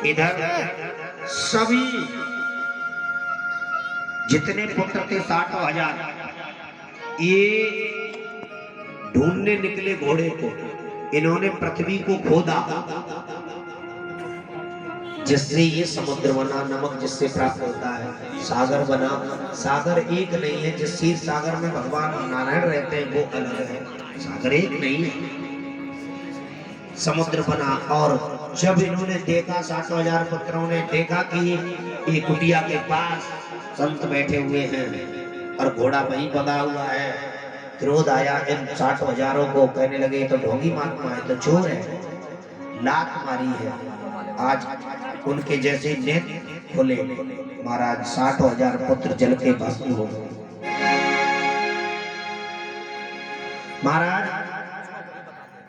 इधर सभी जितने पुत्र थे 60,000 ये ढूंढने निकले घोड़े को। इन्होंने पृथ्वी को खोदा जिससे ये समुद्र बना, नमक जिससे प्राप्त होता है। सागर बना, सागर एक नहीं है। जिस क्षीर सागर में भगवान नारायण रहते हैं वो अलग है, सागर एक नहीं है। समुद्र बना और जब इन्होंने देखा, 60,000 पुत्रों ने देखा कि ये कुटिया के पास संत बैठे हुए हैं और घोड़ा वहीं बंधा हुआ है, क्रोध आया इन 60,000 को। कहने लगे तो ढोंगी महात्मा है, तो चोर है, लात मारी है। आज उनके जैसे नेत्र खुले। महाराज 60,000 पुत्र जल के भस्म हो गए। महाराज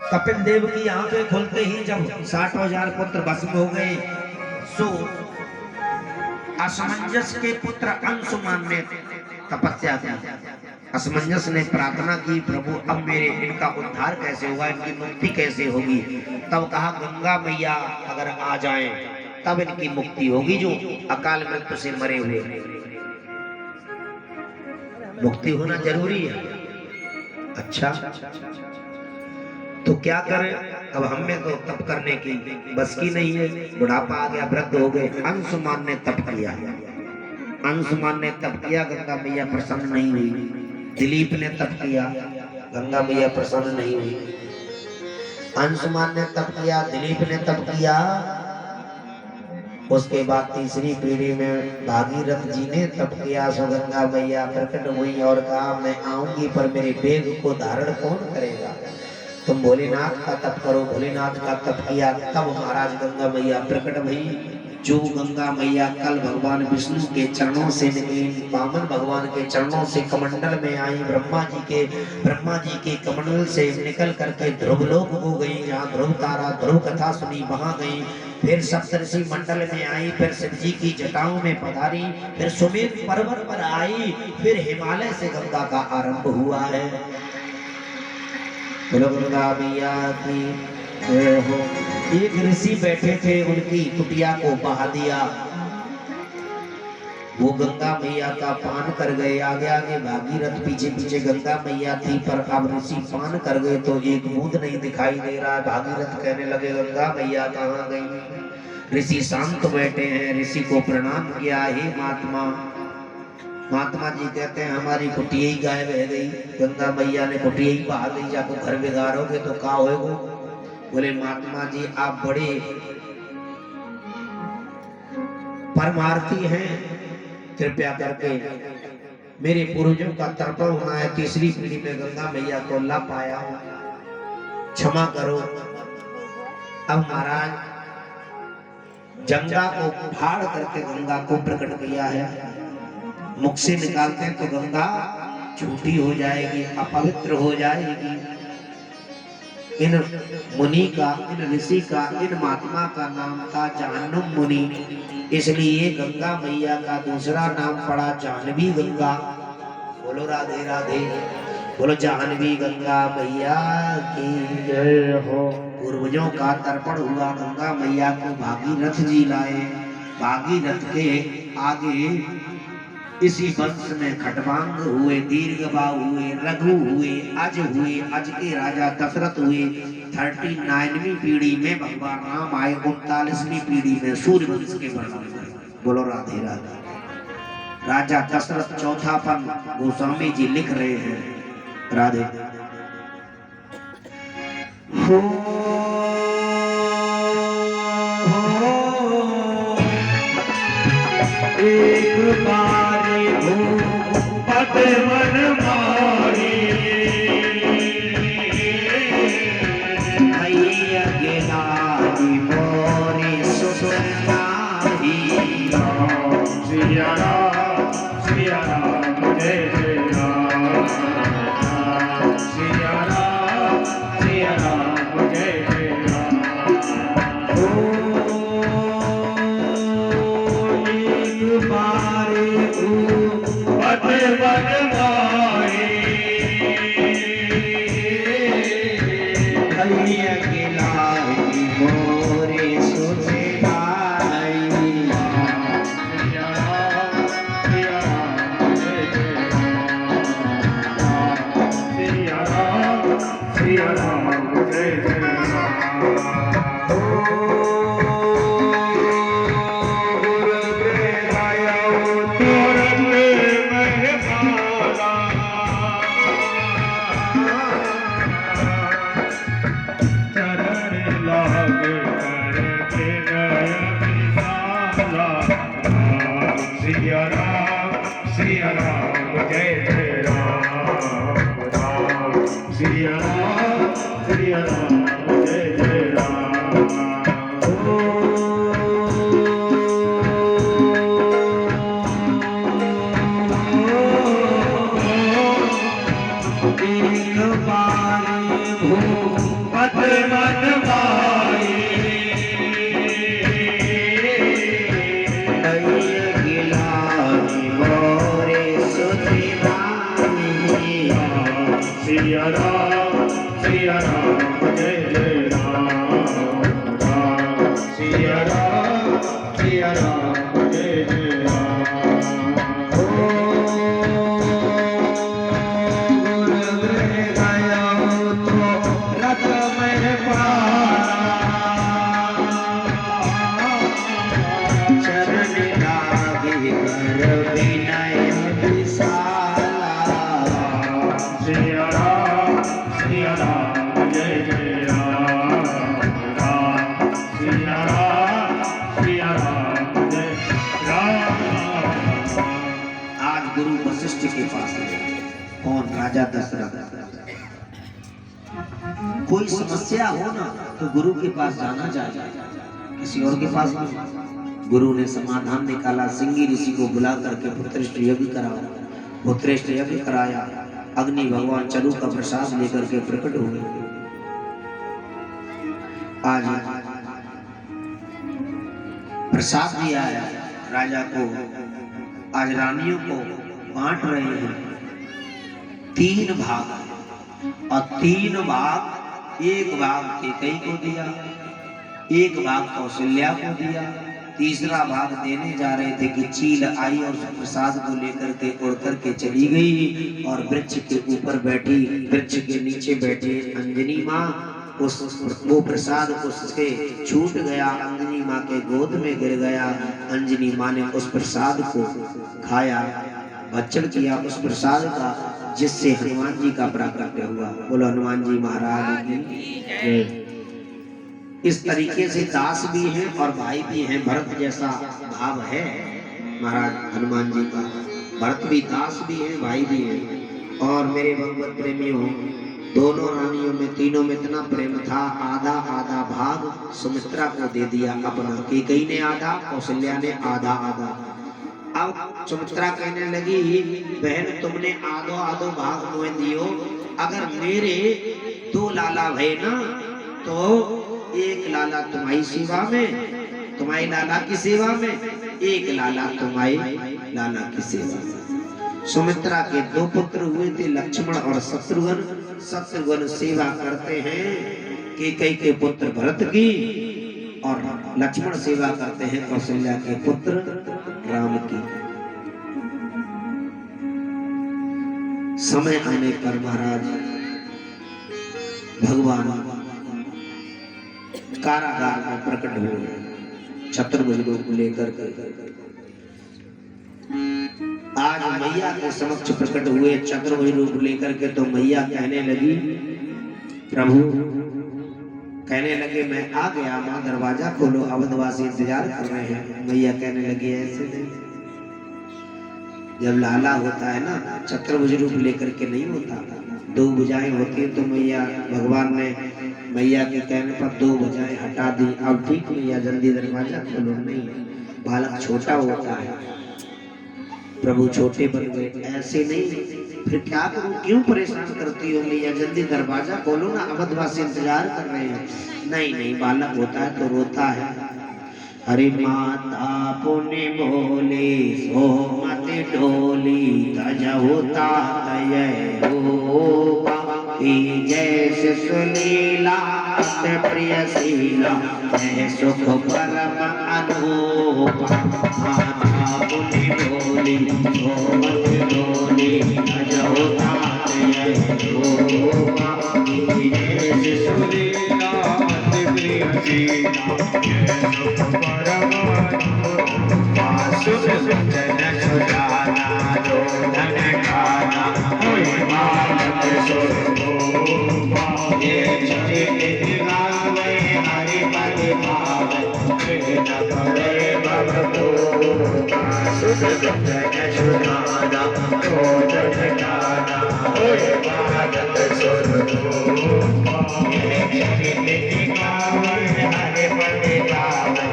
कपिल देव की आंखें खुलते ही जब 60,000 पुत्र भस्म हो गए, सो असमंजस के पुत्र अंशुमान ने तपस्या की। असमंजस ने प्रार्थना की, प्रभु अब मेरे इनका उद्धार कैसे होगा, इनकी मुक्ति कैसे होगी। तब कहा गंगा मैया अगर आ जाएं तब इनकी मुक्ति होगी, जो अकाल मृत्यु से मरे हुए। मुक्ति होना जरूरी है। अच्छा तो क्या करें, अब हमें तो तप करने की बस की नहीं है, बुढ़ापा आ गया, वृद्ध हो गए। अंशुमान ने तप किया, अंशुमान ने तप किया, गंगा मैया प्रसन्न नहीं हुई। दिलीप ने तप किया, गंगा मैया प्रसन्न नहीं हुई। अंशुमान ने तप किया, दिलीप ने तप किया। उसके बाद तीसरी पीढ़ी में भागीरथ जी ने तप किया। सो गंगा मैया प्रकट हुई और कहा मैं आऊंगी पर मेरे बेग को धारण कौन करेगा, तुम भोलेनाथ का तप करो। भोलेनाथ का तप किया, तब महाराज गंगा मैया प्रकट हुई। जो गंगा मैया कल भगवान विष्णु के चरणों से निकली, वामन भगवान के चरणों से कमंडल में आई, ब्रह्मा जी के कमंडल से निकल करके ध्रुवलोक हो गई, जहाँ ध्रुव तारा ध्रुव कथा सुनी वहां गई। फिर सप्तऋषि मंडल में आई, फिर शिव जी की जटाओं में पधारी, फिर सुमेर पर्वत पर आई, फिर हिमालय से गंगा का आरंभ हुआ है। गंगा मैया की जय हो। एक ऋषि बैठे थे, उनकी कुटिया को बहा दिया। वो गंगा मैया का पान कर गए, आगे आगे भागीरथ, पीछे पीछे गंगा मैया थी। पर अब ऋषि पान कर गए तो एक बूंद नहीं दिखाई दे रहा। भागीरथ कहने लगे गंगा मैया कहाँ गई। ऋषि शांत बैठे हैं, ऋषि को प्रणाम किया, हे महात्मा। महात्मा जी कहते हैं हमारी कुटिया ही गायब रह गई, गंगा मैया ने कुटिया ही बहा दी, जाको घर बिगाड़ोगे तो क्या होगा। बोले महात्मा जी आप बड़े परमार्थी हैं, कृपया करके मेरे पूर्वजों का तर्पण होना है, तीसरी पीढ़ी में गंगा मैया को ला पाया, क्षमा करो। अब महाराज गंगा को फाड़ करके गंगा को प्रकट किया है। मुख से निकालते हैं तो गंगा झूठी हो जाएगी, अपवित्र हो जाएगी। इन मुनि का, इन ऋषि का, इन महात्मा का नाम था जानम मुनि, इसलिए गंगा मैया का दूसरा नाम पड़ा जानवी गंगा। बोलो राधे राधे, बोलो जानवी गंगा मैया की जय हो। पूर्वजों का तर्पण हुआ, गंगा मैया को भागीरथ जी लाए। भागीरथ के आगे इसी वंश में खटवांग हुए, दीर्घबाहु हुए, रघु हुए, अज के राजा दशरथ हुए। 39वीं पीढ़ी में भगवान राम आए, 39वीं पीढ़ी में सूर्यवंश के वर्णन हुए। बोलो राधे राधे। राजा दशरथ चौथापन गोस्वामी जी लिख रहे हैं। राधे हो। एक बारी भूपत मन मारी, मैया के लाली मोरी सुनारी। सिया राम जय जय राम, सिया राम जय जय राम। बारे भूपत मन मारी, सिया राम जय जय राम राम सिया राम जय जय के पास कौन राजा दशरथ। कोई समस्या हो ना तो गुरु के पास जाना चाहिए, किसी और के पास नहीं। गुरु ने समाधान निकाला, सिंगी ऋषि को बुला करके पुत्रेष्ट यज्ञ कराया। पुत्रेष्ट यज्ञ कराया, अग्नि भगवान चलू का प्रसाद लेकर के प्रकट हुए। आज प्रसाद दिया है राजा को, आज रानियों को बांट रहे हैं। 3 भाग और 3 भाग, एक भाग कैकेयी को दिया, एक भाग कौशल्या को दिया, तीसरा भाग देने जा रहे थे कि चील आई और प्रसाद को लेकर के उड़ करके चली गई और वृक्ष के ऊपर बैठी, वृक्ष के नीचे बैठे अंजनी माँ, वो प्रसाद उससे छूट गया, अंजनी माँ के गोद में गिर गया। अंजनी माँ ने उस प्रसाद को खाया, भक्षण किया उस प्रसाद का, जिससे हनुमान जी का प्राकट्य हुआ। बोलो हनुमान जी महाराज की। इस तरीके से दास भी हैं और भाई भी हैं, भरत जैसा भाव है महाराज हनुमान जी का। भरत भी दास भी है, भाई भी है। और मेरे भगवत प्रेमियों, दोनों रानियों में, तीनों में इतना प्रेम था, आधा आधा भाग सुमित्रा को दे दिया अपना। कैकेयी ने आधा, कौशल्या ने आधा आधा। अब सुमित्रा कहने लगी, बहन तुमने आधो आधो भाग मुझे दियो, अगर मेरे 2 लाला भय ना तो एक लाला तुम्हारी सेवा में, तुम्हारी लाला की सेवा में, एक लाला तुम्हारी लाला की सेवा में। सुमित्रा के 2 पुत्र हुए थे, लक्ष्मण और शत्रुघ्न। शत्रुघ्न सेवा करते हैं कैकेयी के पुत्र भरत की, और लक्ष्मण सेवा करते हैं कौशल्या के पुत्र राम की। समय आने पर महाराज भगवान कारागार में प्रकट हुए, चतुर्भुज रूप लेकर के। आज मैया के समक्ष प्रकट हुए चतुर्भुज रूप लेकर के, तो मैया कहने लगी, प्रभु कहने लगे मैं आ गया माँ, दरवाजा खोलो, अवधवासी इंतजार कर रहे हैं। मैया कहने लगी ऐसे नहीं, जब लाला होता है ना चतुर्भुज रूप लेकर के नहीं होता, 2 भुजाएं होती है। तो मैया भगवान ने मैया के कहने पर 2 भुजाएं हटा दी। अब ठीक मैया जल्दी दरवाजा खोलो, नहीं बालक छोटा होता है, प्रभु छोटे बन गए, ऐसे नहीं। फिर क्या करूं, क्यों परेशान करती हो मैया, जल्दी दरवाजा खोलो ना, अवधवासी इंतजार कर रहे हैं। नहीं नहीं, बालक होता है तो रोता है। अरे माता पुण्य बोले सो मत डोली, तज होता तय होगा, जैसे सुलीला प्रिय शीला, सुख परम अनूपा। माता पुण्य बोली सो मत डोली, तज होता तय होगा, जैसे सुलीला प्रिय शीला, सुख परम सुख जन सुजाना, जो धन खाना होए बालक सुरभोपा। ये चरित गावे हरि पद भावै, न करे भवभोपा। सुख जन सुजाना, जो धन खाना होए बालक सुरभोपा। ये चरित गावे हरि पद भावै,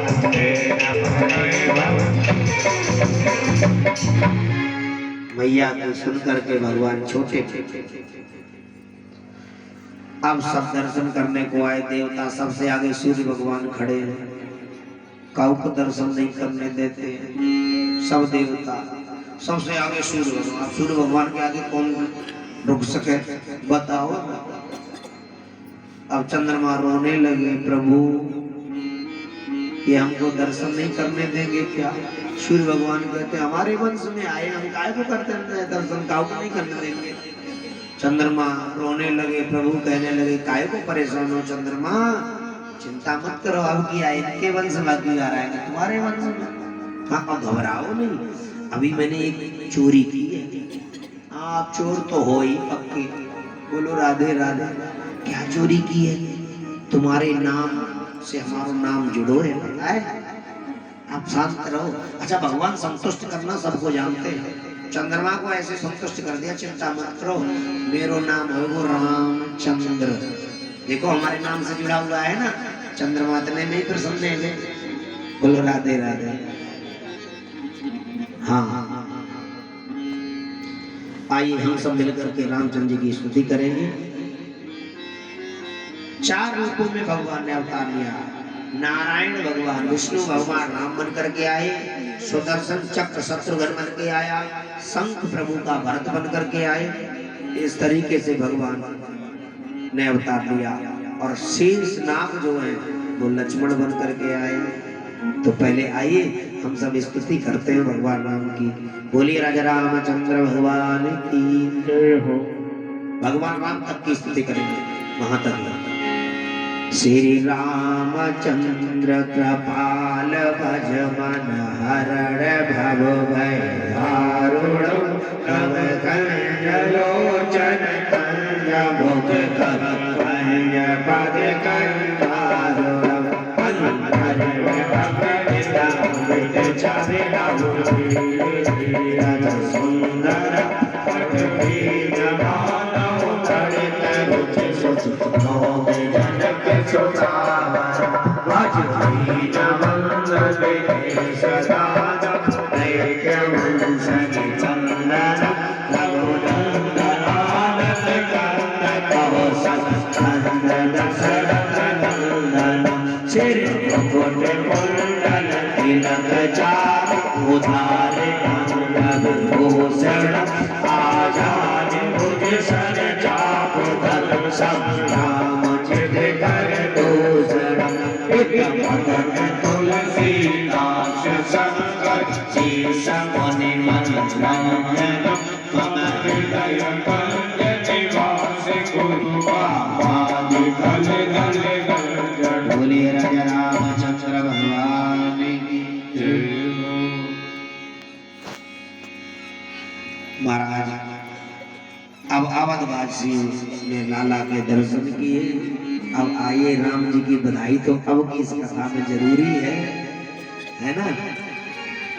मैया को सुन करके भगवान छोटे। अब सब दर्शन करने को आए देवता, सबसे आगे सूर्य भगवान खड़े हैं, काऊ को दर्शन नहीं करने देते हैं सब देवता। सबसे आगे सूर्य भगवान, सूर्य भगवान के आगे कौन रुक सके, बताओ। अब चंद्रमा रोने लगे, प्रभु ये हमको दर्शन नहीं करने देंगे क्या? सूर्य भगवान कहते हमारे वंश में आए, हम काय को करते हैं दर्शन, काऊ को नहीं करने देंगे। चंद्रमा रोने लगे, प्रभु कहने लगे काय को परेशान हो चंद्रमा, चिंता मत करो, अब की आए इनके वंश बाकी आ रहा है तुम्हारे वंश में। हाँ अब घबराओ नहीं, अभी मैंने एक चोरी की है। आप चोर तो हो ही पक्के, बोलो राधे राधे। क्या चोरी की है? तुम्हारे नाम से हमारा नाम जुड़ो है, पता है? आप शांत रहो। अच्छा भगवान संतुष्ट करना सबको जानते हैं, चंद्रमा को ऐसे संतुष्ट कर दिया, चिंता मत करो, मेरो नाम है वो रामचंद्र। देखो हमारे नाम से जुड़ा हुआ है ना, चंद्रमा इतने में प्रसन्न है। बोलो राधे राधे। हाँ आइए हम सब मिलकर के रामचंद्र जी की स्तुति करेंगे। 4 रूपों में भगवान ने अवतार लिया। नारायण भगवान, विष्णु भगवान राम बन करके आए, सुदर्शन चक्र शत्रुघ्न बन के आया, शंख प्रभु का भरत बन करके आए। इस तरीके से भगवान ने अवतार लिया। और शेष नाग जो है वो लक्ष्मण बन करके आए। तो पहले आइए हम सब स्तुति करते हैं भगवान राम की। बोलिए राजा रामचंद्र भगवान की जय हो। भगवान राम तक की स्तुति करेंगे, वहां तक। श्री रामचंद्र कृपाल भज मन हरण भव भय दारुण नव कंज लोचन कंज मुख कर कंज पद कंधारुण अंतर भगविता विद छवि रज सुंदर पट बीज मानव चरित रुचि सुच नोम जनक सुचावर भज बीज मंद विदेश राजा दैत्य वंशनि चंदन रघुनंदन आनंद कंद कहो सत्संग दशरथ नंदन श्री मुकुट कुंडल तिलक चाप उधारे अंगद भूषण आजाद भुज सन चाप धर्म संग्राम चित कर दूषण एक मदन तुलसीदास शंकर शीश मुनि मन रंजन मम हृदय कंज निवास गुरु बाबादि धन धन गंजन। बोलिए राजा रामचंद्र भगवान की जय हो। महाराज अब अवधवासी ने लाला के दर्शन किए। अब आइए राम जी की बधाई तो अब की इस कथा में जरूरी है ना?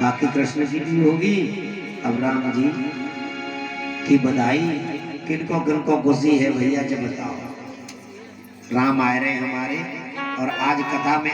बाकी कृष्ण जी की होगी, अब राम जी की बधाई। किनको किनको खुशी है भैया जी बताओ? राम आए रहे हमारे, और आज कथा में